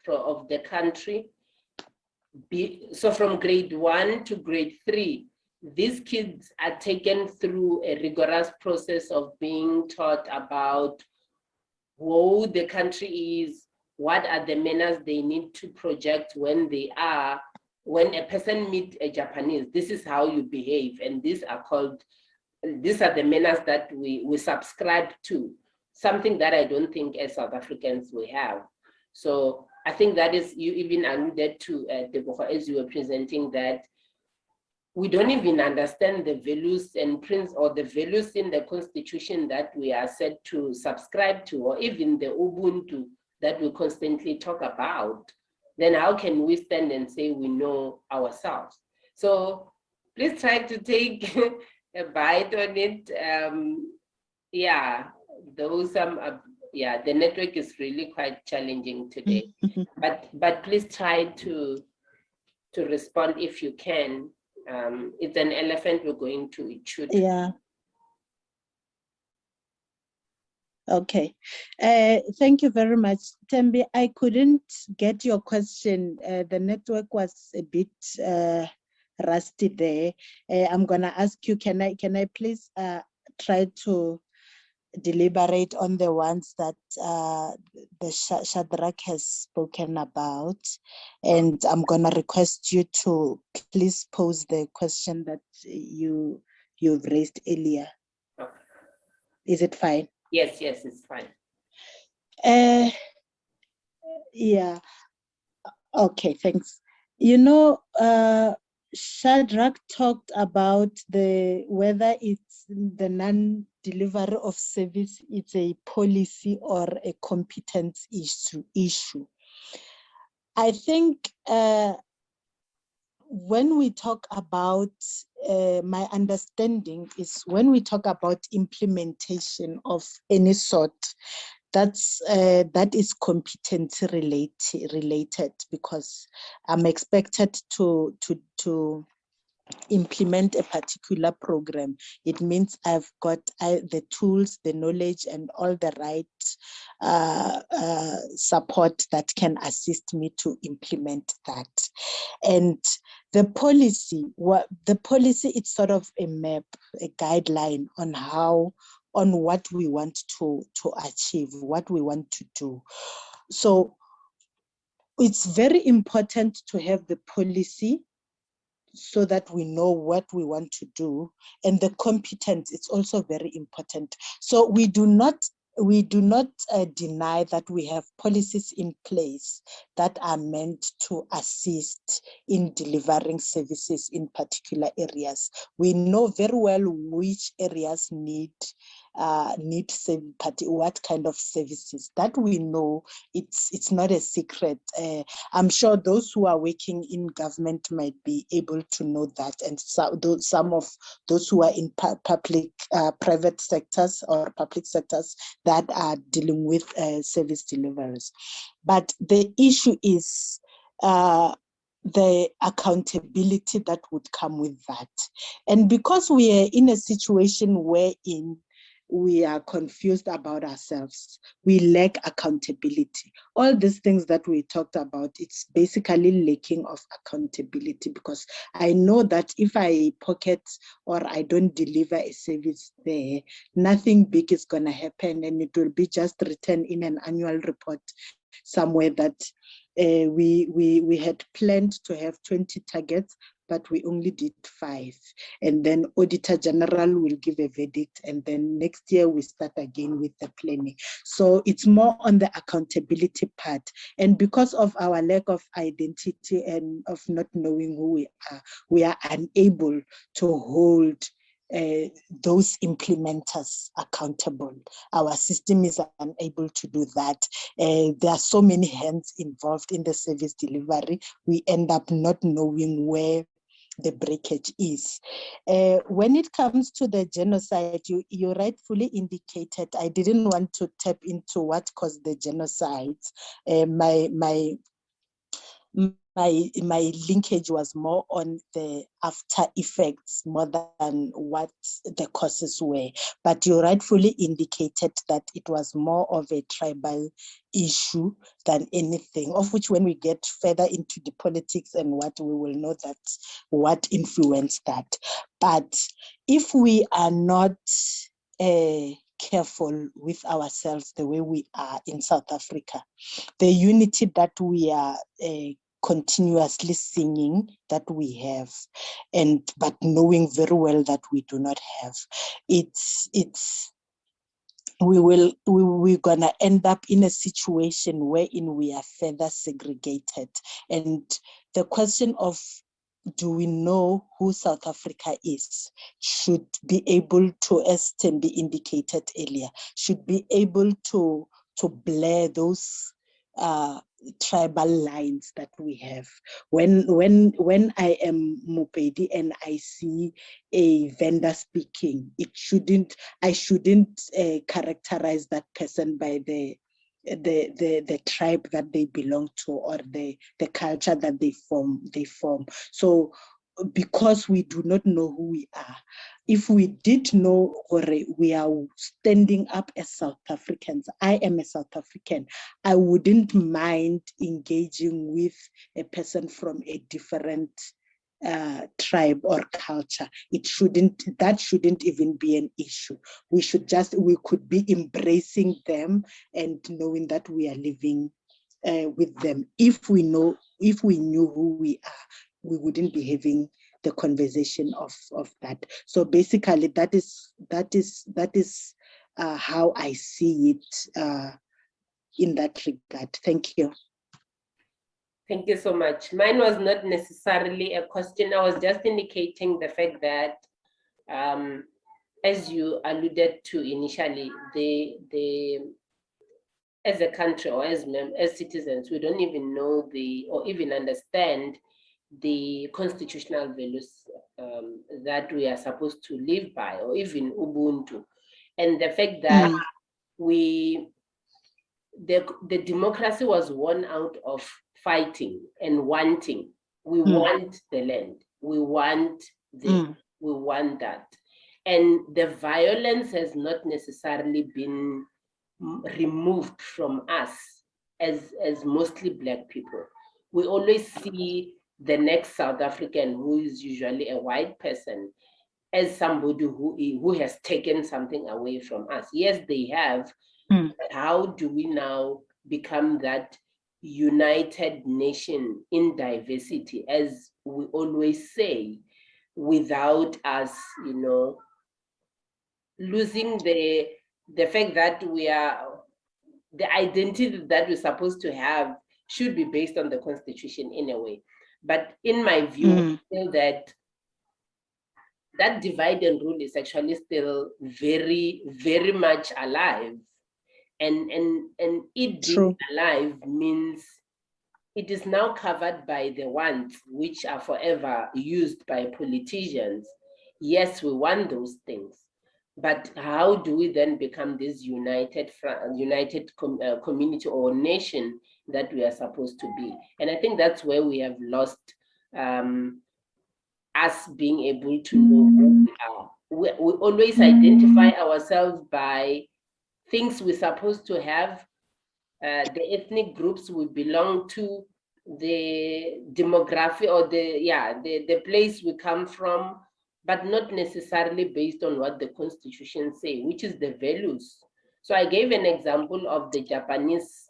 of the country. So from grade 1 to grade 3, these kids are taken through a rigorous process of being taught about who the country is, what are the manners they need to project when a person meets a Japanese, this is how you behave, and these are the manners that we subscribe to, something that I don't think as South Africans we have. So I think that is, you even alluded to Tebogo as you were presenting, that we don't even understand the values and or the values in the constitution that we are said to subscribe to, or even the Ubuntu that we constantly talk about. Then how can we stand and say we know ourselves? So please try to take a bite on it. Yeah, the network is really quite challenging today. but please try to respond if you can. It's an elephant we're going to chew. Yeah. Okay. Thank you very much, Tembi. I couldn't get your question. The network was a bit rusty there. I'm gonna ask you, can I please try to deliberate on the ones that the Shadrach has spoken about. And I'm gonna request you to please pose the question that you've raised earlier. Okay. Is it fine? Yes, it's fine. Yeah. Okay, thanks. You know, Shadrach talked about whether it's the non-delivery of service, it's a policy or a competence issue. I think when we talk about, my understanding is when we talk about implementation of any sort, that is competency related, because I'm expected to implement a particular program. It means I've got the tools, the knowledge, and all the right support that can assist me to implement that. And the policy, it's sort of a map, a guideline on what we want to achieve, what we want to do. So it's very important to have the policy so that we know what we want to do, and the competence, it's also very important. So we do not deny that we have policies in place that are meant to assist in delivering services in particular areas. We know very well which areas need what kind of services. That we know, it's not a secret. I'm sure those who are working in government might be able to know that, and some of those who are in private sectors or public sectors that are dealing with service deliverers. But the issue is the accountability that would come with that. And because we are in a situation wherein we are confused about ourselves, we lack accountability. All these things that we talked about, it's basically lacking of accountability, because I know that if I pocket or I don't deliver a service there, nothing big is going to happen, and it will be just written in an annual report somewhere that we had planned to have 20 targets, but we only did 5. And then Auditor General will give a verdict, and then next year we start again with the planning. So it's more on the accountability part. And because of our lack of identity and of not knowing who we are unable to hold those implementers accountable. Our system is unable to do that. There are so many hands involved in the service delivery. We end up not knowing where the breakage is. When it comes to the genocide, you rightfully indicated, I didn't want to tap into what caused the genocide. My linkage was more on the after effects more than what the causes were. But you rightfully indicated that it was more of a tribal issue than anything, of which when we get further into the politics and what, we will know that what influenced that. But if we are not careful with ourselves the way we are in South Africa, the unity that we are continuously singing that we have, but knowing very well that we do not have, we're gonna end up in a situation wherein we are further segregated. And the question of, do we know who South Africa is, should be able to, as Tembi indicated earlier, should be able to blur those tribal lines that we have. When I am Mopedi and I see a vendor speaking, I shouldn't characterize that person by the tribe that they belong to, or the culture that they form. So because we do not know who we are, if we did know, or we are standing up as South Africans, I am a South African, I wouldn't mind engaging with a person from a different tribe or culture. That shouldn't even be an issue. We could be embracing them and knowing that we are living with them. If we knew who we are, we wouldn't be having the conversation of that. So basically, that is how I see it in that regard. Thank you. Thank you so much. Mine was not necessarily a question. I was just indicating the fact that, as you alluded to initially, as a country or as citizens, we don't even know or even understand the constitutional values that we are supposed to live by, or even Ubuntu. And the fact that the democracy was born out of fighting and wanting. We want the land. We want this. We want that. And the violence has not necessarily been removed from us as mostly Black people. We always see the next South African, who is usually a white person, as somebody who has taken something away from us. Yes, they have. But how do we now become that united nation in diversity, as we always say, without us, losing the fact that the identity that we're supposed to have should be based on the Constitution in a way. But in my view, I feel that divide and rule is actually still very, very much alive. And it being alive means it is now covered by the wants, which are forever used by politicians. Yes, we want those things, but how do we then become this united community or nation that we are supposed to be? And I think that's where we have lost us being able to know who we are. We always identify ourselves by things we're supposed to have, the ethnic groups we belong to, the demography or the place we come from, but not necessarily based on what the Constitution say, which is the values. So I gave an example of the Japanese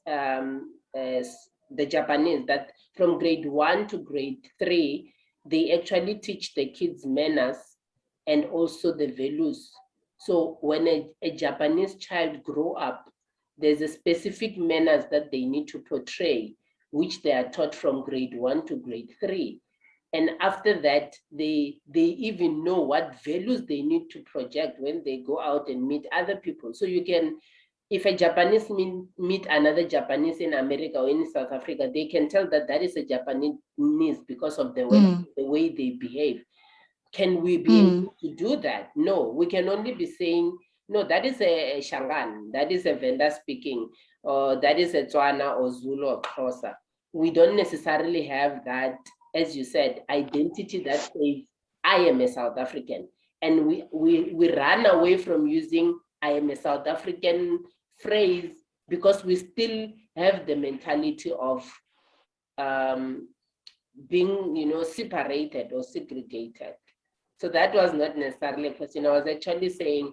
that from grade 1 to grade 3, they actually teach the kids manners and also the values. So when a Japanese child grow up, there's a specific manners that they need to portray, which they are taught from grade 1 to grade 3. And after that, they even know what values they need to project when they go out and meet other people. So you can, if a Japanese meet another Japanese in America or in South Africa, they can tell that that is a Japanese because of the way they behave. Can we be able to do that? No, we can only be saying, no, that is a Shangan, that is a Venda speaking, or that is a Tswana or Zulu or Xhosa. We don't necessarily have that, as you said, identity that says, I am a South African. And we run away from using I am a South African phrase because we still have the mentality of being, separated or segregated. So that was not necessarily a question. I was actually saying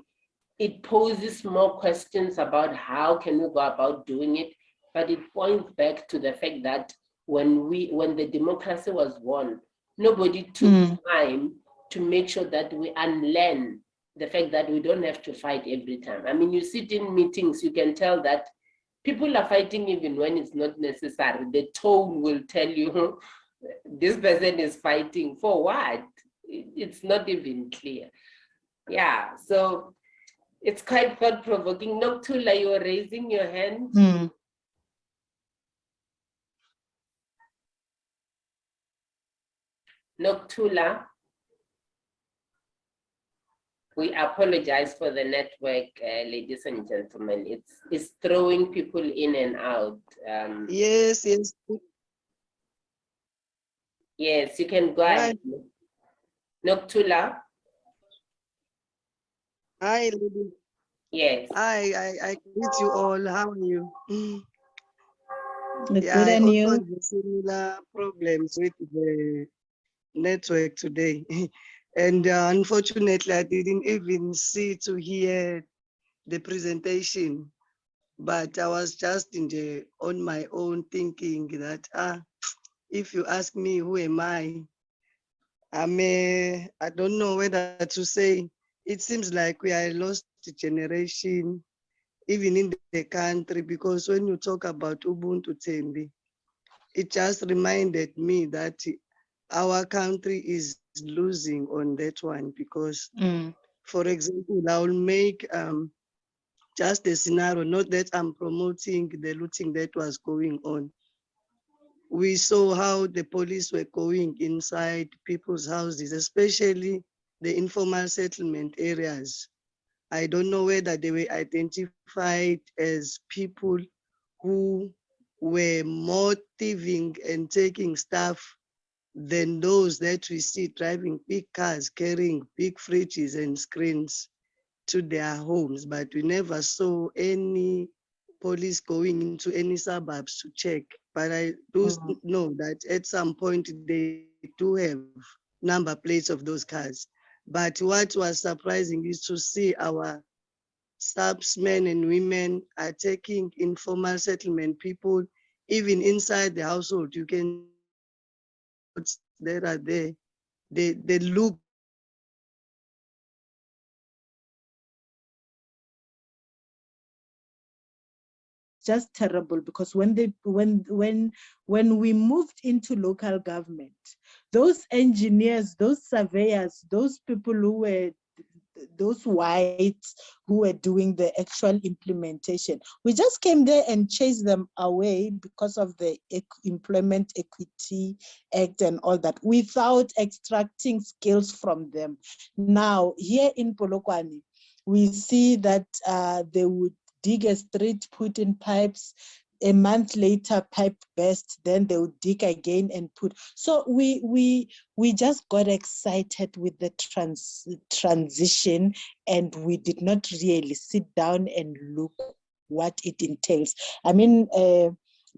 it poses more questions about how can we go about doing it, but it points back to the fact that when the democracy was won, nobody took time to make sure that we unlearn the fact that we don't have to fight every time. I mean, you sit in meetings, you can tell that people are fighting even when it's not necessary. The tone will tell you this person is fighting for what? It's not even clear. Yeah, so it's quite thought-provoking. Noktula, you are raising your hand. Noktula, we apologize for the network, ladies and gentlemen. It's throwing people in and out. Yes. Yes, you can go ahead. Noktula. Hi, lady. Yes. I greet you all. How are you? Good, I and also you? have similar problems with network today. And unfortunately, I didn't even see to hear the presentation, but I was just on my own thinking that, if you ask me, who am I? I don't know whether to say, it seems like we are a lost generation, even in the country, because when you talk about Ubuntu Tembi, it just reminded me that our country is losing on that one because, for example, I will make just a scenario, not that I'm promoting the looting that was going on. We saw how the police were going inside people's houses, especially the informal settlement areas. I don't know whether they were identified as people who were more thieving and taking stuff than those that we see driving big cars, carrying big fridges and screens to their homes, but we never saw any police going into any suburbs to check. But I do know that at some point they do have number plates of those cars. But what was surprising is to see our subsmen and women are taking informal settlement people, even inside the household. You can see the clothes that are there, the look just terrible, because when we moved into local government, those engineers, those surveyors, those people who were those whites who were doing the actual implementation, we just came there and chased them away because of the Employment Equity Act and all that, without extracting skills from them. Now, here in Polokwane, we see that they would dig a street, put in pipes, a month later pipe burst, then they would dig again and put. So we just got excited with the transition, and we did not really sit down and look what it entails. I mean,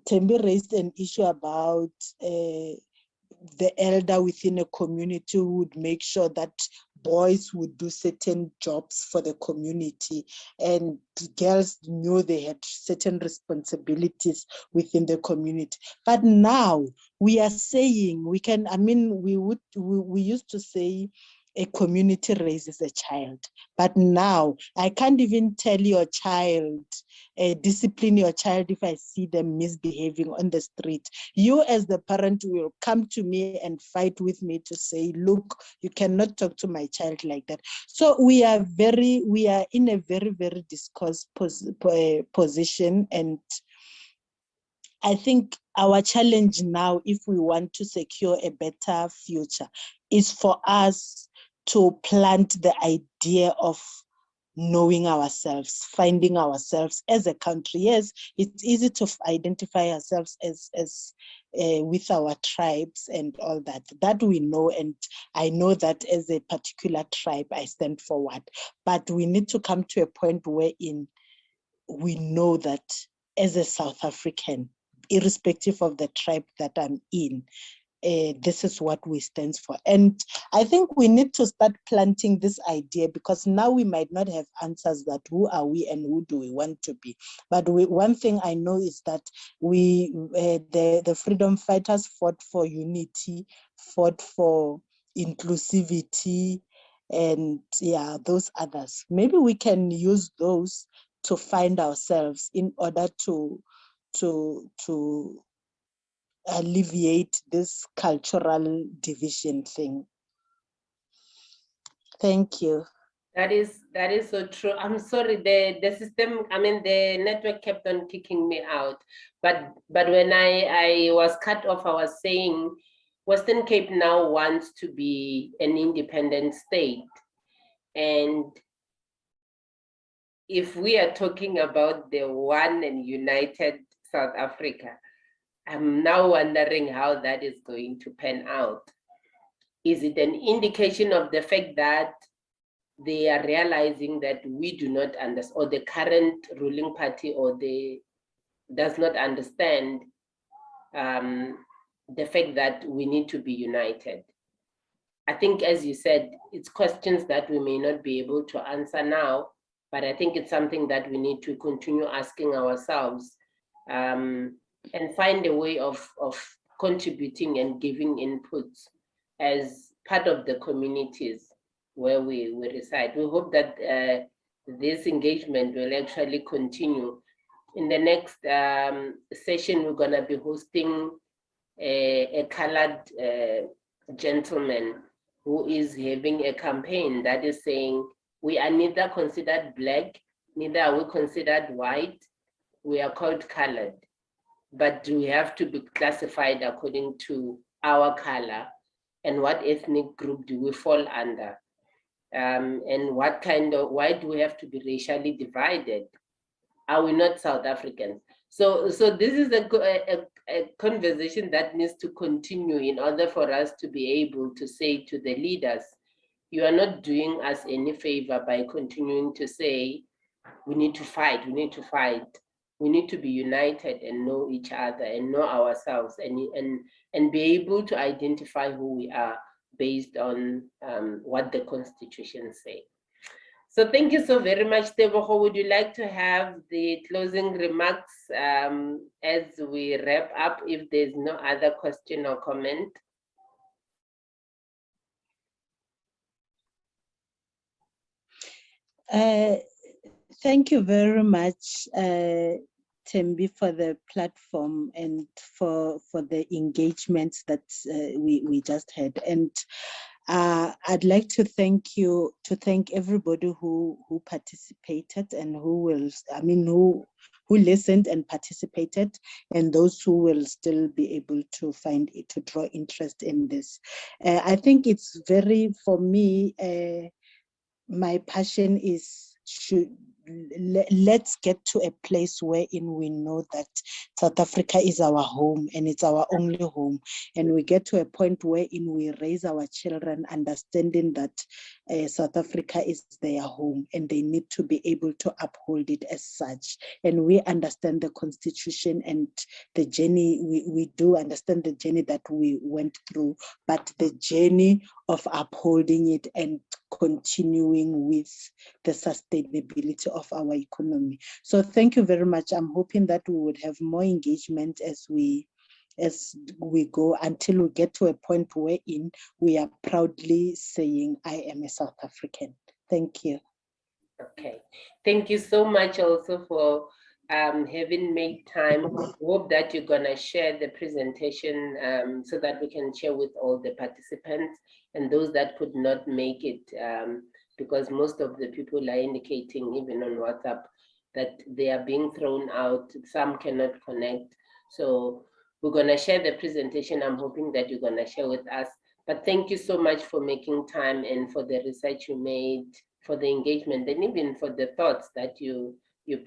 Tembi raised an issue about the elder within a community who would make sure that boys would do certain jobs for the community, and girls knew they had certain responsibilities within the community. But now we are saying we can, I mean, we used to say a community raises a child, but now I can't even tell your child, discipline your child if I see them misbehaving on the street. You as the parent will come to me and fight with me to say, look, you cannot talk to my child like that. So we are in a very, very discussed position. And I think our challenge now, if we want to secure a better future, is for us to plant the idea of knowing ourselves, finding ourselves as a country. Yes, it's easy to identify ourselves as with our tribes and all that. That we know, and I know that as a particular tribe, I stand for what. But we need to come to a point wherein we know that as a South African, irrespective of the tribe that I'm in, this is what we stand for. And I think we need to start planting this idea, because now we might not have answers that who are we and who do we want to be. But one thing I know is that the freedom fighters fought for unity, fought for inclusivity, and yeah, those others. Maybe we can use those to find ourselves in order to alleviate this cultural division thing. Thank you. That is so true. I'm sorry, the system, I mean, the network kept on kicking me out. But when I was cut off, I was saying Western Cape now wants to be an independent state. And if we are talking about the one and united South Africa, I'm now wondering how that is going to pan out. Is it an indication of the fact that they are realizing that we do not understand, or the current ruling party does not understand the fact that we need to be united? I think, as you said, it's questions that we may not be able to answer now, but I think it's something that we need to continue asking ourselves, and find a way of contributing and giving inputs as part of the communities where we reside. We hope that this engagement will actually continue. In the next session, we're going to be hosting a colored gentleman who is having a campaign that is saying, we are neither considered Black, neither are we considered white, we are called colored, but we have to be classified according to our color and what ethnic group do we fall under, and what kind of, why do we have to be racially divided? Are we not South Africans? So this is a conversation that needs to continue in order for us to be able to say to the leaders, you are not doing us any favor by continuing to say, we need to fight, we need to fight. We need to be united and know each other and know ourselves and be able to identify who we are based on what the Constitution says. So thank you so very much, Tebogo. Would you like to have the closing remarks as we wrap up, if there's no other question or comment? Thank you very much, Thembi, for the platform and for the engagements that we just had. And I'd like to thank everybody who participated and who listened and participated, and those who will still be able to find it, to draw interest in this. I think it's for me, my passion is let's get to a place wherein we know that South Africa is our home and it's our only home, and we get to a point wherein we raise our children understanding that South Africa is their home and they need to be able to uphold it as such. And we understand the Constitution and the journey, we do understand the journey that we went through, but the journey of upholding it and continuing with the sustainability of our economy. So thank you very much. I'm hoping that we would have more engagement as we go until we get to a point wherein we are proudly saying, I am a South African. Thank you. Okay, thank you so much also for having made time. Hope that you're gonna share the presentation so that we can share with all the participants and those that could not make it, because most of the people are indicating, even on WhatsApp, that they are being thrown out. Some cannot connect. So we're gonna share the presentation. I'm hoping that you're gonna share with us. But thank you so much for making time and for the research you made, for the engagement, and even for the thoughts that you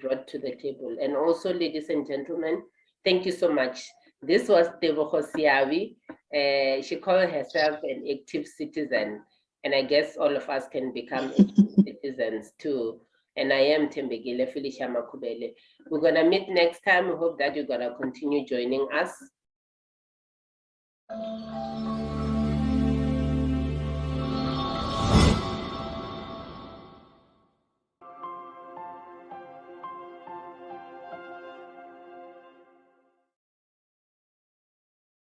brought to the table. And also, ladies and gentlemen, thank you so much. This was Tebogo Seabi. She called herself an active citizen, and I guess all of us can become citizens too. And I am Thembekile Felicia Makubele. We're gonna meet next time. We hope that you're gonna continue joining us.